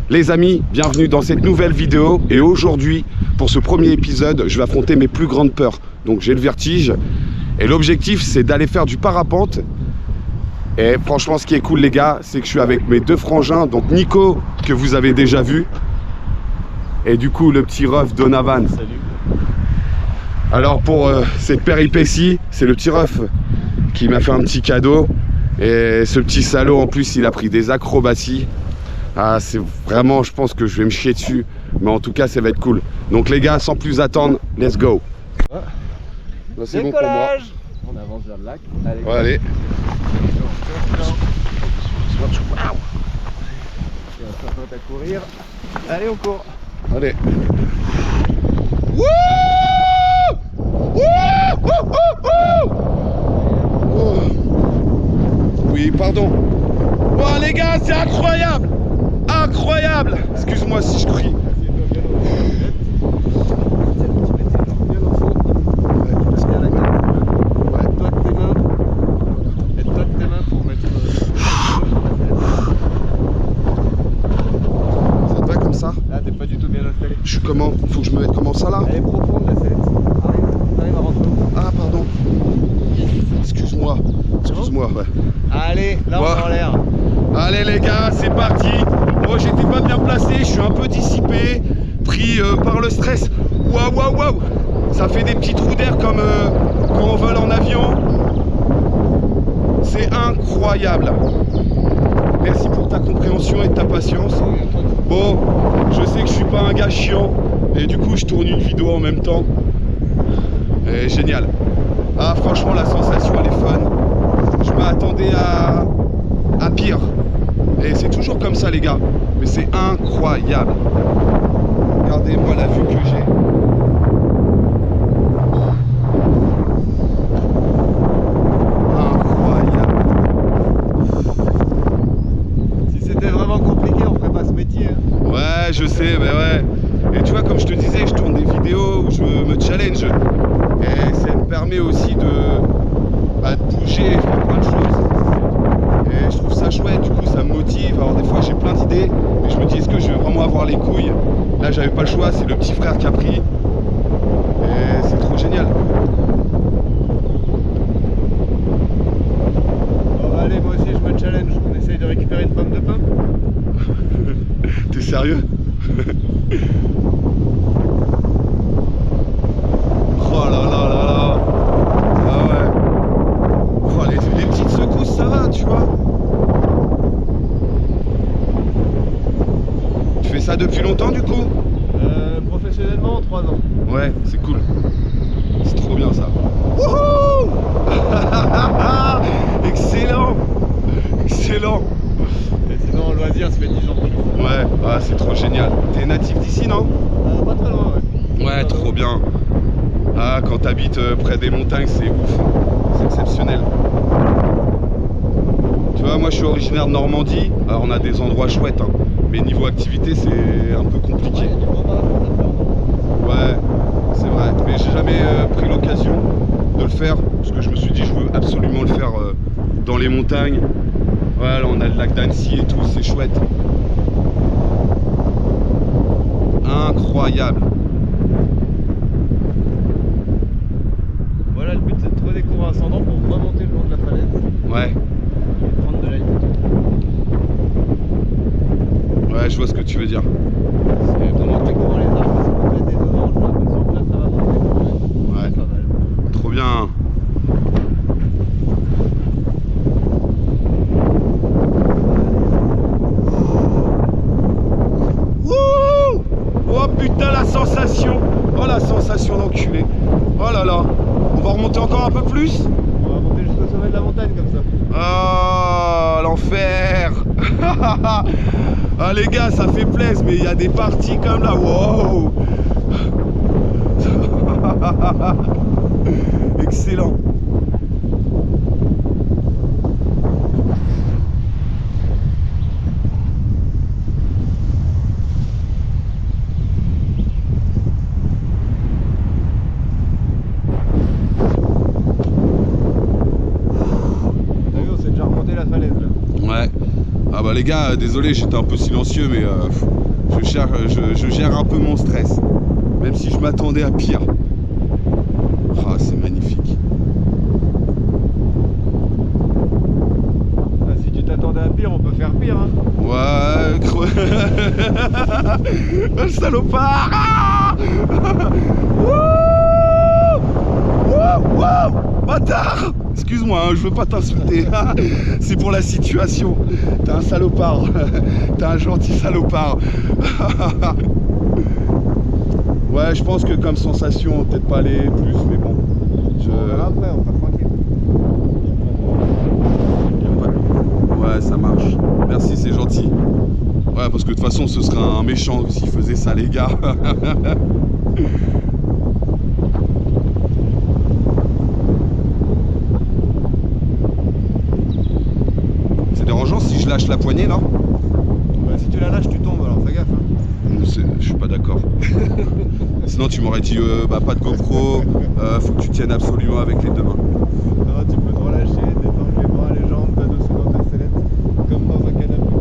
Les amis, bienvenue dans cette nouvelle vidéo. Et aujourd'hui, pour ce premier épisode, je vais affronter mes plus grandes peurs. Donc j'ai le vertige. Et l'objectif, c'est d'aller faire du parapente. Et franchement, ce qui est cool les gars, c'est que je suis avec mes deux frangins. Donc Nico, que vous avez déjà vu. Et du coup, le petit ref Donovan. Salut. Alors pour cette péripétie, c'est le petit ref qui m'a fait un petit cadeau. Et ce petit salaud, en plus, il a pris des acrobaties. Ah, c'est vraiment, je pense que je vais me chier dessus. Mais en tout cas, ça va être cool. Donc les gars, sans plus attendre, let's go. Ah. C'est bon pour moi. On avance vers le lac. Allez. Ouais, allez. Et on s'apprête à courir. Allez, on court. Allez. Wouh! Wouh! Wouh! Wouh! Wouh! Oui, pardon. Oh les gars, c'est incroyable! Incroyable! Excuse-moi si je crie. Ça te va comme ça? Là, t'es pas du tout bien installé. Je suis comment? Faut que je me mette comment ça là? Elle est profonde la sellette. Arrive à rentrer. Ah pardon. Excuse-moi. Excuse-moi, ouais. Allez, là on est en l'air. Allez les gars, c'est parti. Moi j'étais pas bien placé, je suis un peu dissipé, pris par le stress. Waouh waouh waouh. Ça fait des petits trous d'air comme quand on vole en avion. C'est incroyable. Merci pour ta compréhension et ta patience. Bon, je sais que je suis pas un gars chiant et du coup je tourne une vidéo en même temps. Et génial. Ah franchement la sensation elle est fun. Je m'attendais à pire. Et c'est toujours comme ça les gars. Mais c'est incroyable. Regardez-moi la vue que j'ai. Incroyable. Si c'était vraiment compliqué, on ferait pas ce métier. Hein. Ouais, je sais, mais ouais. Et tu vois, comme je te disais, je tourne des vidéos où je me challenge. Et ça me permet aussi de bouger et faire plein de choses. Et je trouve ça chouette, du coup ça me motive. Alors des fois j'ai plein d'idées, mais je me dis est-ce que je vais vraiment avoir les couilles? Là j'avais pas le choix, c'est le petit frère qui a pris. Et c'est trop génial. Bon, allez, moi aussi je me challenge. On essaye de récupérer une pomme de pain. T'es sérieux? Oh là là là là. Ah ouais. Oh, les petites secousses ça va, tu vois. Tu fais ça depuis longtemps du coup? Professionnellement, 3 ans. Ouais, c'est cool. C'est trop bien ça. Wouhou! Excellent! Excellent! Et sinon, en loisir, ça fait 10 ans. Ouais, ah, c'est trop génial. T'es natif d'ici, non? Pas très loin, ouais. Ouais, trop bien. Ah, quand t'habites près des montagnes, c'est ouf. C'est exceptionnel. Tu vois, moi je suis originaire de Normandie. Alors on a des endroits chouettes, hein. Mais niveau activité, c'est un peu compliqué. Ouais, c'est vrai. Mais j'ai jamais pris l'occasion de le faire. Parce que je me suis dit, je veux absolument le faire dans les montagnes. Voilà, on a le lac d'Annecy et tout, c'est chouette. Incroyable. Voilà, le but c'est de trouver des courants ascendants pour remonter le long de la falaise Ouais, et prendre de l'altitude. ouais, je vois ce que tu veux dire. C'est vraiment très courant les arbres, c'est complètement détonnant. J'ai l'impression que là ça va monter. Ouais. Pas mal. Trop bien. Wouh! Oh putain la sensation! Oh la sensation d'enculé! Oh là là! On va remonter encore un peu plus? On va monter jusqu'au sommet de la montagne comme ça. Oh l'enfer! Ah les gars, ça fait plaisir, mais il y a des parties comme là, wow! Excellent! T'as vu, on s'est déjà remonté la falaise là. Ouais. Ah bah les gars, désolé, j'étais un peu silencieux, mais je gère un peu mon stress, même si je m'attendais à pire. Ah, c'est magnifique. Ah, si tu t'attendais à pire, on peut faire pire, hein. Ouais, le salopard. Ah Wouh, bâtard. Excuse-moi, hein, je veux pas t'insulter. C'est pour la situation. T'es un salopard. T'es un gentil salopard. Ouais, je pense que comme sensation, peut-être pas aller plus, mais bon. On verra après, on sera tranquille. Ouais, ça marche. Merci, c'est gentil. Ouais, parce que de toute façon, ce serait un méchant s'il faisait ça, les gars. C'est dérangeant si je lâche la poignée, là? Bah, si tu la lâches, tu tombes, alors fais gaffe, hein. Je suis pas d'accord. Sinon, tu m'aurais dit, bah, pas de GoPro, faut que tu tiennes absolument avec les deux mains. Non, tu peux te relâcher, détendre les bras, les jambes, t'adosser dans ta sellette, comme dans un canapé.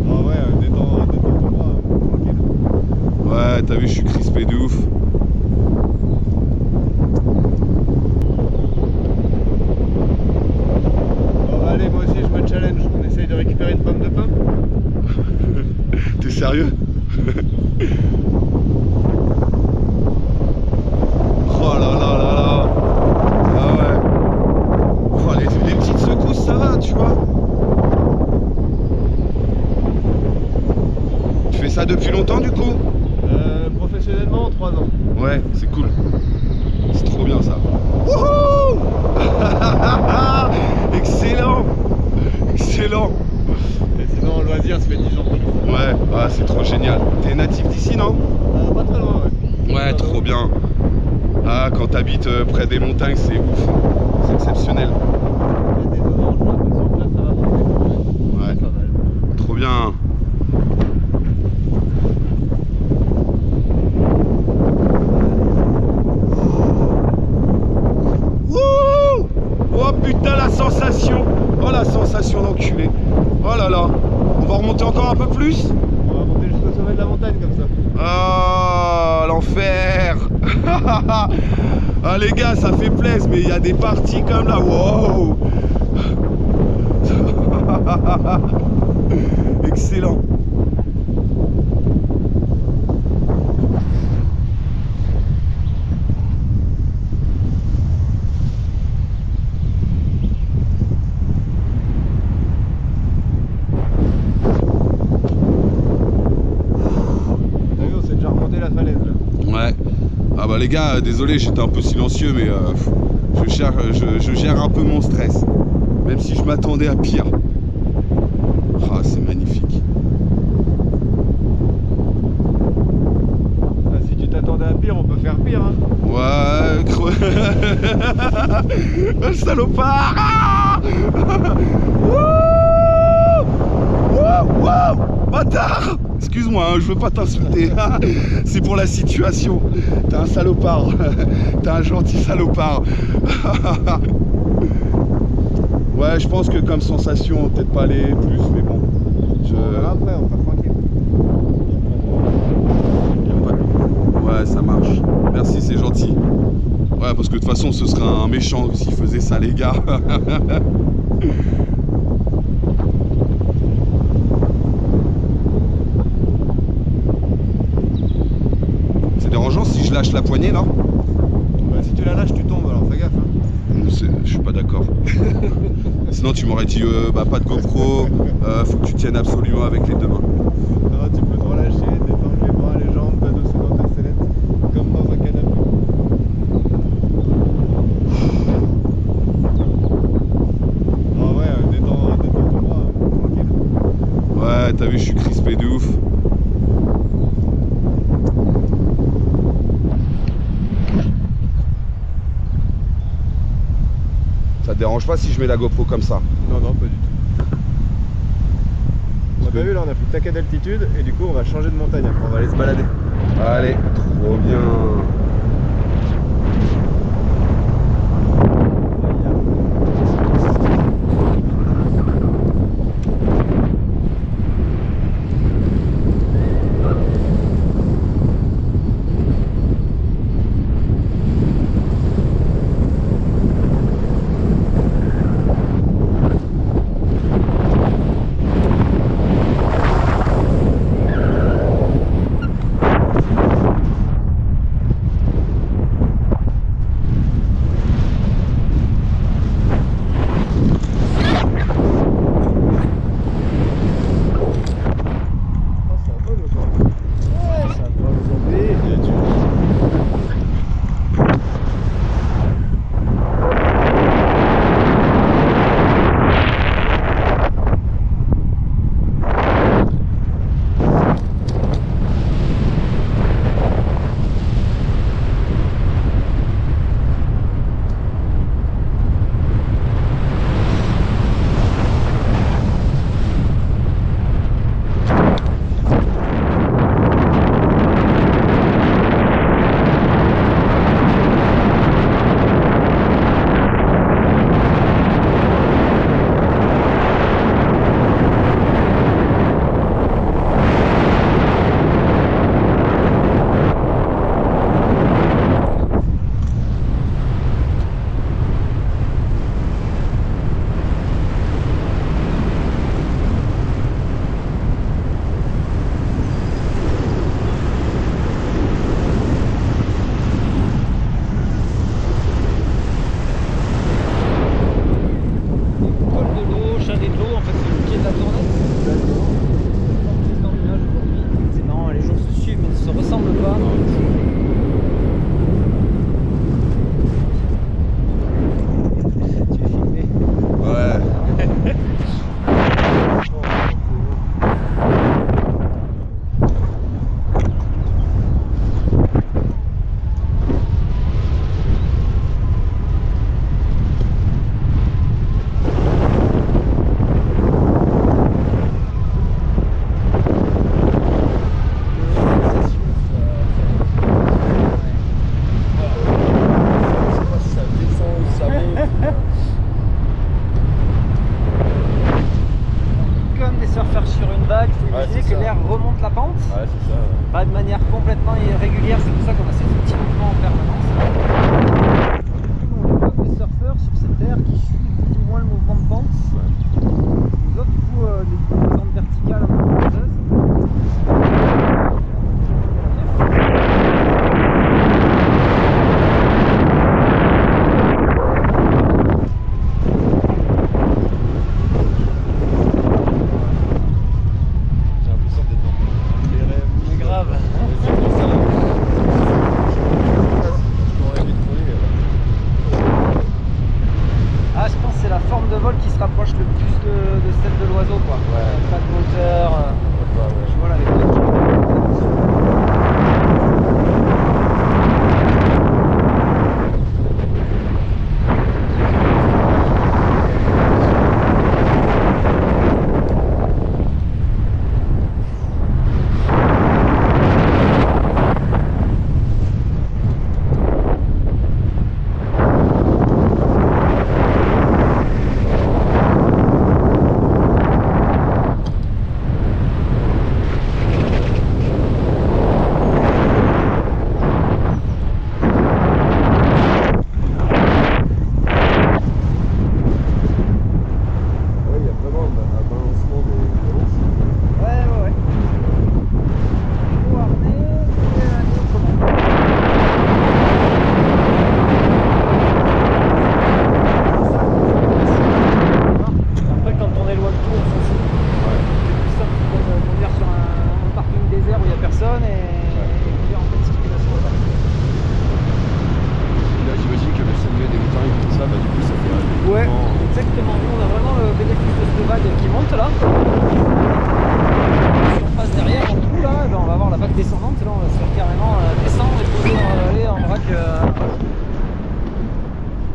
Ah ouais, détends ton bras, tranquille. Ouais, t'as vu, je suis crispé de ouf. Bon, bah, allez, moi aussi je me challenge, on essaye de récupérer une pomme de pain. T'es sérieux? Oh là là là là. Ah ouais. Oh, les petites secousses, ça va, tu vois. Tu fais ça depuis longtemps, du coup? Professionnellement, 3 ans. Ouais, c'est cool. C'est trop bien, ça. Wouhou. Excellent. Excellent. Et sinon, en loisir, ça fait 10 ans. Ouais, ah, c'est trop génial. T'es natif d'ici, non? Pas très loin, ouais. Ouais, trop bien. Ah, quand t'habites près des montagnes, c'est ouf. C'est exceptionnel. Il y a des oranges, j'ai l'impression que là, ça va monter. Ouais, Pas mal. trop bien. Wouh! Oh putain, la sensation. Oh, la sensation d'enculé. Oh là là. On va remonter encore un peu plus? On va monter jusqu'au sommet de la montagne comme ça. Ah, l'enfer. Ah les gars, ça fait plaisir, mais il y a des parties comme là. Wow. Excellent. T'as vu, on s'est déjà remonté la falaise là. Ouais. Ah bah les gars, désolé, j'étais un peu silencieux, mais je gère un peu mon stress. Même si je m'attendais à pire. Ah, c'est magnifique. Ah, si tu t'attendais à pire, on peut faire pire, hein. Ouais, le salopard. Ah Wouh, bâtard. Excuse-moi, hein, je veux pas t'insulter. C'est pour la situation. T'es un salopard. T'es un gentil salopard. Ouais, je pense que comme sensation, peut-être pas aller plus, mais bon. On verra après, on sera tranquille. Ouais, ça marche. Merci, c'est gentil. Ouais, parce que de toute façon, ce serait un méchant s'il faisait ça, les gars. C'est dérangeant si je lâche la poignée, là? Bah, si tu la lâches, tu tombes, alors fais gaffe, hein. Je suis pas d'accord. Sinon, tu m'aurais dit, bah, pas de GoPro, faut que tu tiennes absolument avec les deux mains. Non, tu peux te relâcher, détendre les bras, les jambes, t'adosser dans ta sellette, comme dans un canapé. Ah ouais, détends ton bras, tranquille. Ouais, t'as vu, je suis crispé de ouf. Ça te dérange pas si je mets la GoPro comme ça? Non, non, pas du tout. On a pas vu, là, on a plus de taquet d'altitude, et du coup, on va changer de montagne après, on va aller se balader. Allez, trop bien.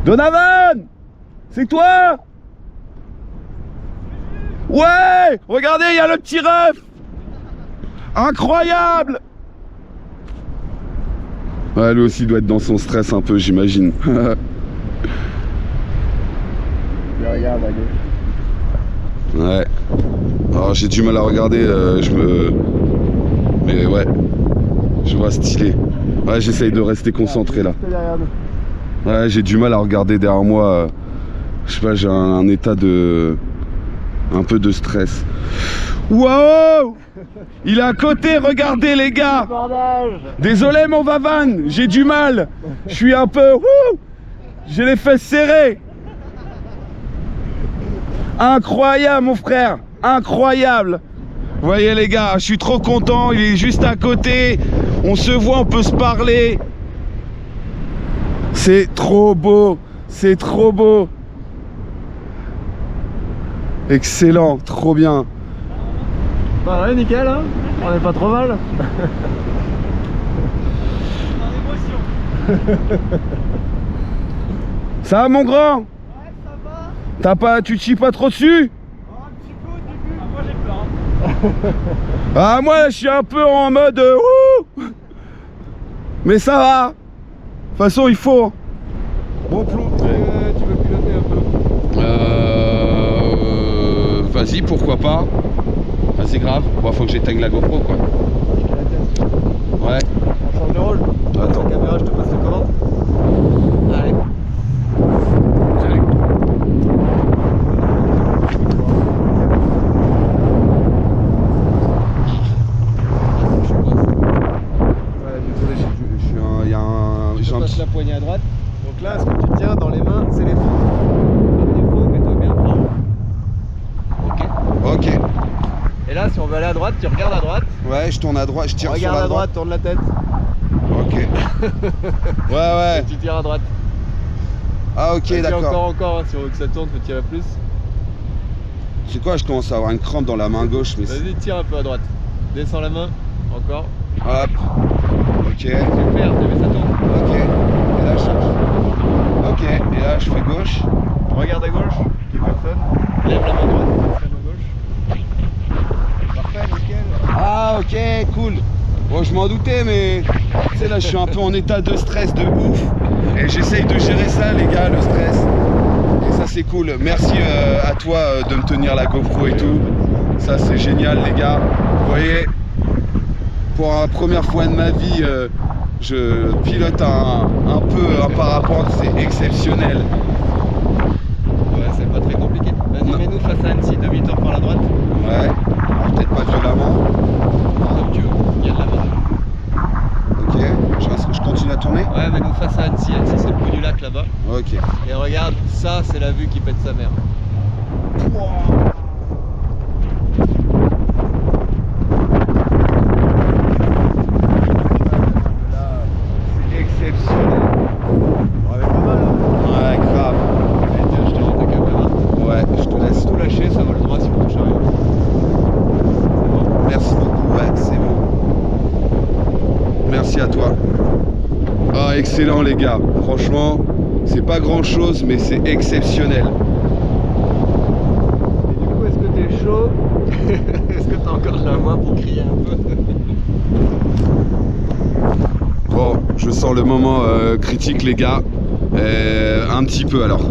Donovan! C'est toi? Ouais! Regardez, il y a le petit ref! Incroyable! Ouais, lui aussi doit être dans son stress un peu, j'imagine. Regarde à gauche. Ouais. Alors j'ai du mal à regarder, Mais ouais. Je vois stylé. Ouais, j'essaye de rester concentré là. Ouais, j'ai du mal à regarder derrière moi. Je sais pas, j'ai un état de... un peu de stress. Wow! Il est à côté, regardez les gars! Désolé mon Vavan, j'ai du mal. Je suis un peu... J'ai les fesses serrées. Incroyable mon frère, incroyable. Vous voyez les gars, je suis trop content, il est juste à côté. On se voit, on peut se parler. C'est trop beau, c'est trop beau. Excellent, trop bien. Bah ouais, nickel, hein, on est pas trop mal. Ça va mon grand? Tu te chies pas trop dessus? Un petit peu au début, moi j'ai peur. Ah moi je suis un peu en mode mais ça va. De toute façon il faut. Bon plomb. Tu veux piloter un peu? Vas-y, pourquoi pas. Ah, c'est grave. Bon, faut que j'éteigne la GoPro quoi. Ouais. On change de rôle. Attends. La caméra, je te passe les commandes. Allez. Salut. La poignée à droite. Donc là, ce que tu tiens dans les mains, c'est les faux. Les faux, mets-toi bien droit. Ok. Ok. Et là, si on veut aller à droite, tu regardes à droite. Ouais, je tourne à droite, je tire Regarde sur la à droite, tourne la tête. Ok. Ouais, ouais. Et tu tires à droite. Ah, ok, d'accord. Encore, hein, si on veut que ça tourne, faut tirer plus. C'est quoi, je commence à avoir une crampe dans la main gauche, mais Vas-y, tire un peu à droite. Descends la main. Encore. hop. Ok. Super, t'as vu, ça tourne. Ok. Et là, je change. Ok. Et là, je fais gauche. Regarde à gauche, qu'il y ait personne. Lève la main droite, passe la main gauche. Parfait, nickel. Ah, ok, cool. Bon, je m'en doutais, mais tu sais, là, je suis un peu en état de stress de ouf. Et j'essaye de gérer ça, les gars, le stress. Et ça, c'est cool. Merci à toi de me tenir la GoPro et tout. Ça, c'est génial, les gars. Vous voyez, pour la première fois de ma vie, je pilote un peu un parapente, c'est exceptionnel. Ouais, c'est pas très compliqué. Vas-y, mets-nous face à Annecy, demi-tour par la droite. Ouais, alors peut-être pas violemment. Comme tu veux, il y a de la marge. Ok, je continue à tourner. Ouais, mets-nous face à Annecy. Annecy, c'est le bout du lac là-bas. Ok. Et regarde, ça, c'est la vue qui pète sa mère. C'est exceptionnel. Ouais, pas mal, hein. Ouais, grave. Allez, tiens, je te jette ta caméra. Ouais, je te laisse. Tout lâcher, ça vole droit si on touche à rien. C'est bon? Merci beaucoup, ouais, c'est bon. Merci à toi. Ah, excellent les gars. Franchement, c'est pas grand chose, mais c'est exceptionnel. Et du coup, est-ce que t'es chaud? Est-ce que t'as encore de la voix pour crier un peu? Bon, je sens le moment critique les gars. Un petit peu alors.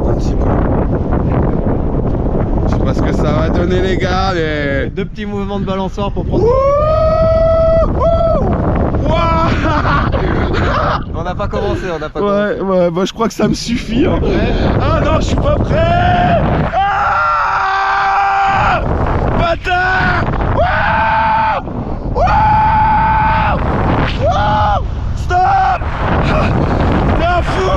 Un petit peu. Je sais pas ce que ça va donner les gars, mais... Deux petits mouvements de balançoire pour prendre. On n'a pas commencé, on n'a pas commencé. Ouais, bah, je crois que ça me suffit. Hein. Ah non, je suis pas prêt. Ah bâtard. Stop. T'es un fou.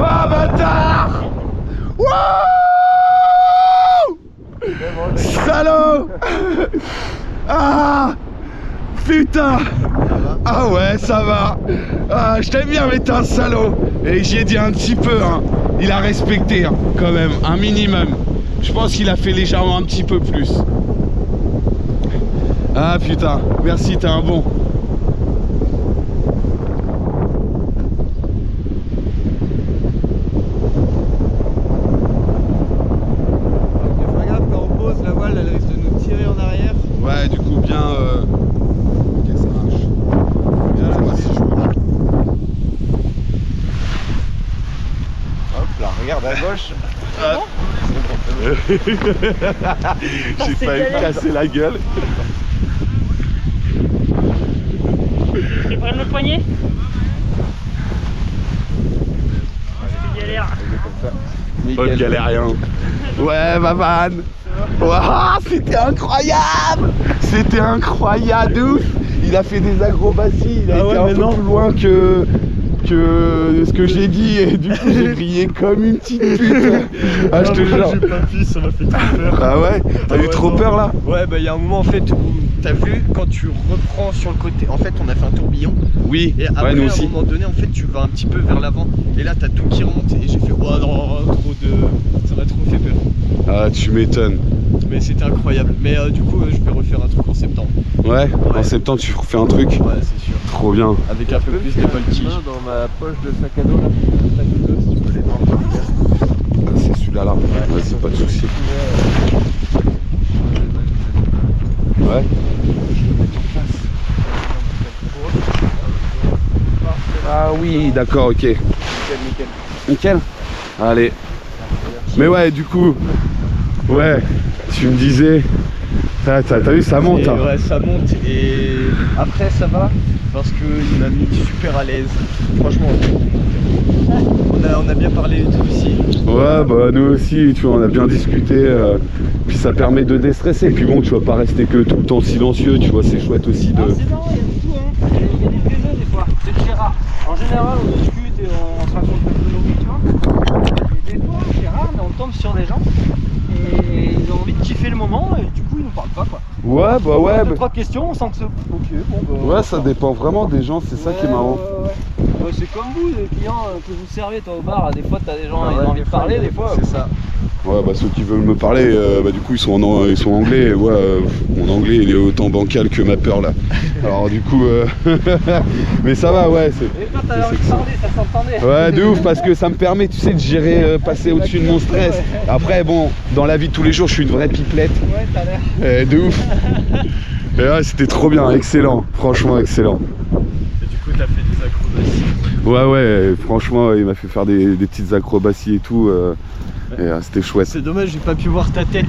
Ah bâtard. Salaud. Ah putain. Ah ouais, ça va. Ah, je t'aime bien, mais t'es un salaud. Et j'y ai dit un petit peu, hein. Il a respecté, hein, quand même, un minimum. Je pense qu'il a fait légèrement un petit peu plus. Ah putain, merci, t'es un bon. Fais gaffe quand on pose, la voile elle risque de nous tirer en arrière. Ouais, du coup, bien. Ok, ça marche. Bien, Moi, si je bouge. Hop là, regarde à gauche. J'ai failli me casser la gueule. Tu prends le poignet? C'est galère. Pas de galérien. Ouais, ma vanne. Ouah, c'était incroyable. C'était incroyable de ouf. Il a fait des acrobaties. Il a été un peu plus loin que ce que j'ai dit. Et du coup, j'ai brillé comme une petite pute. Ah, je te jure. J'ai pas pu, ça m'a fait trop peur. Ah ouais? T'as eu trop peur là? Ouais, bah il y a un moment en fait où t'as vu quand tu reprends sur le côté. En fait, on a fait un tourbillon. Oui, Et après, ouais, nous à aussi. un moment donné, en fait, tu vas un petit peu vers l'avant. Et là, t'as tout qui remonte. Et j'ai fait, oh non, trop de. Ça m'a trop fait peur. Ah, tu m'étonnes. Mais c'était incroyable. Mais du coup, je vais refaire un truc en septembre. Ouais, en septembre, tu refais un truc. Ouais, c'est sûr. Trop bien. Avec un peu plus de voltige. Dans ma poche de sac à dos là, sac à dos, si tu peux les prendre. Ah, c'est celui-là là. Vas-y, pas de soucis. Ouais. Ah oui, d'accord, ok. Nickel. Nickel. Allez. Mais ouais, du coup, ouais, tu me disais, t'as vu, ça monte. Hein. Ouais, ça monte et après ça va parce qu'il m'a mis super à l'aise. Franchement, on a bien parlé et tout aussi. Ouais, bah nous aussi, tu vois, on a bien discuté. Puis ça permet de déstresser. Puis bon, tu vas pas rester que tout le temps silencieux, tu vois, c'est chouette aussi de. Ah, c'est marrant, il y a du tout, hein. Il y a des plaisants des fois, c'est très rare. En général, on discute et on se raconte un peu nos vies, tu vois. Et des fois, c'est rare, mais on tombe sur des gens et ils ont envie de kiffer le moment et du coup, ils nous parlent pas, quoi. Ouais, bah ouais. Deux, trois questions, on sent que c'est ok. Bon, bah, Ouais, ça dépend vraiment des gens, c'est ça qui est marrant. Ouais, c'est comme vous, les clients que vous servez toi au bar, des fois t'as des gens ils ont envie de parler, des fois. C'est ça. Ouais, bah ceux qui veulent me parler, bah du coup ils sont anglais. Et ouais, mon anglais il est autant bancal que ma peur là. Alors du coup, mais ça va, ouais. Et toi t'avais envie de parler, ça s'entendait. Ouais, de ouf, parce que ça me permet, tu sais, de gérer, passer au-dessus de mon stress. Après, bon, dans la vie de tous les jours, je suis une vraie pipelette. Ouais, t'as l'air. De ouf. Et ouais, c'était trop bien, excellent, franchement excellent. Et du coup, t'as fait des acrobaties. Ouais, franchement, il m'a fait faire des petites acrobaties et tout. Et c'était chouette. C'est dommage, j'ai pas pu voir ta tête.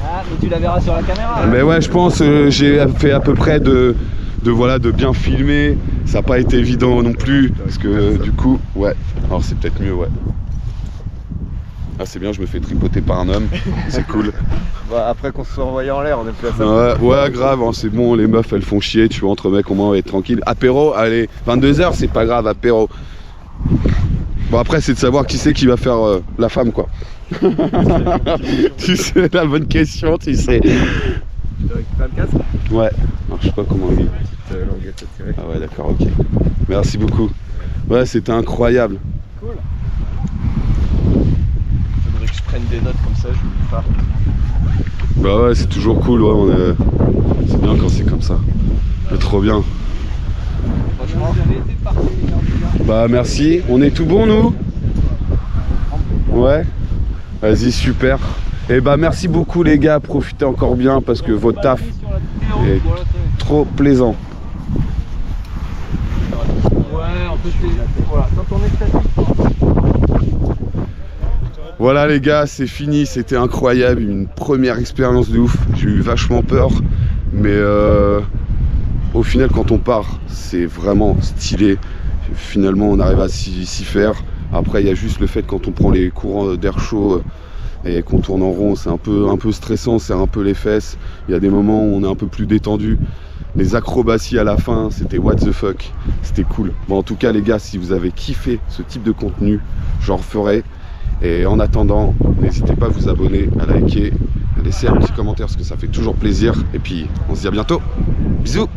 Ah, mais tu la verras sur la caméra. Mais ouais, je pense j'ai fait à peu près de bien filmer. Ça n'a pas été évident non plus parce que du coup, ouais. Alors c'est peut-être mieux, ouais. Ah c'est bien, je me fais tripoter par un homme, c'est cool. Bah, après qu'on se soit envoyé en l'air, on est plus à ça. Ouais, grave, hein, c'est bon, les meufs elles font chier, tu vois, entre mecs on va être tranquille. Apéro, allez, 22h c'est pas grave, apéro. Bon après c'est de savoir qui c'est qui va faire la femme quoi. Tu sais, la bonne question, tu sais. Tu dois récupérer le casque. Ouais, alors je sais pas comment on dit. Petite languette à tirer. Ah ouais d'accord, ok. Merci beaucoup. Ouais, c'était incroyable. Cool. Faudrait que je prenne des notes comme ça, je n'oublie pas. Bah ouais, c'est toujours cool, ouais, c'est bien quand c'est comme ça. C'est trop bien. Franchement, Bah merci, on est tout bon nous? Ouais. Vas-y, super. Et bah merci beaucoup les gars, profitez encore bien parce que votre taf est trop plaisant. Ouais, en fait, voilà, quand on est statique. Voilà les gars, c'est fini, c'était incroyable, une première expérience de ouf. J'ai eu vachement peur, mais au final quand on part, c'est vraiment stylé. Finalement on arrive à s'y faire. Après il y a juste le fait quand on prend les courants d'air chaud et qu'on tourne en rond, c'est un peu stressant, c'est un peu les fesses. Il y a des moments où on est un peu plus détendu. Les acrobaties à la fin, c'était what the fuck, c'était cool. Bon en tout cas les gars, si vous avez kiffé ce type de contenu, j'en referai. Et en attendant, n'hésitez pas à vous abonner, à liker, à laisser un petit commentaire parce que ça fait toujours plaisir. Et puis on se dit à bientôt. Bisous.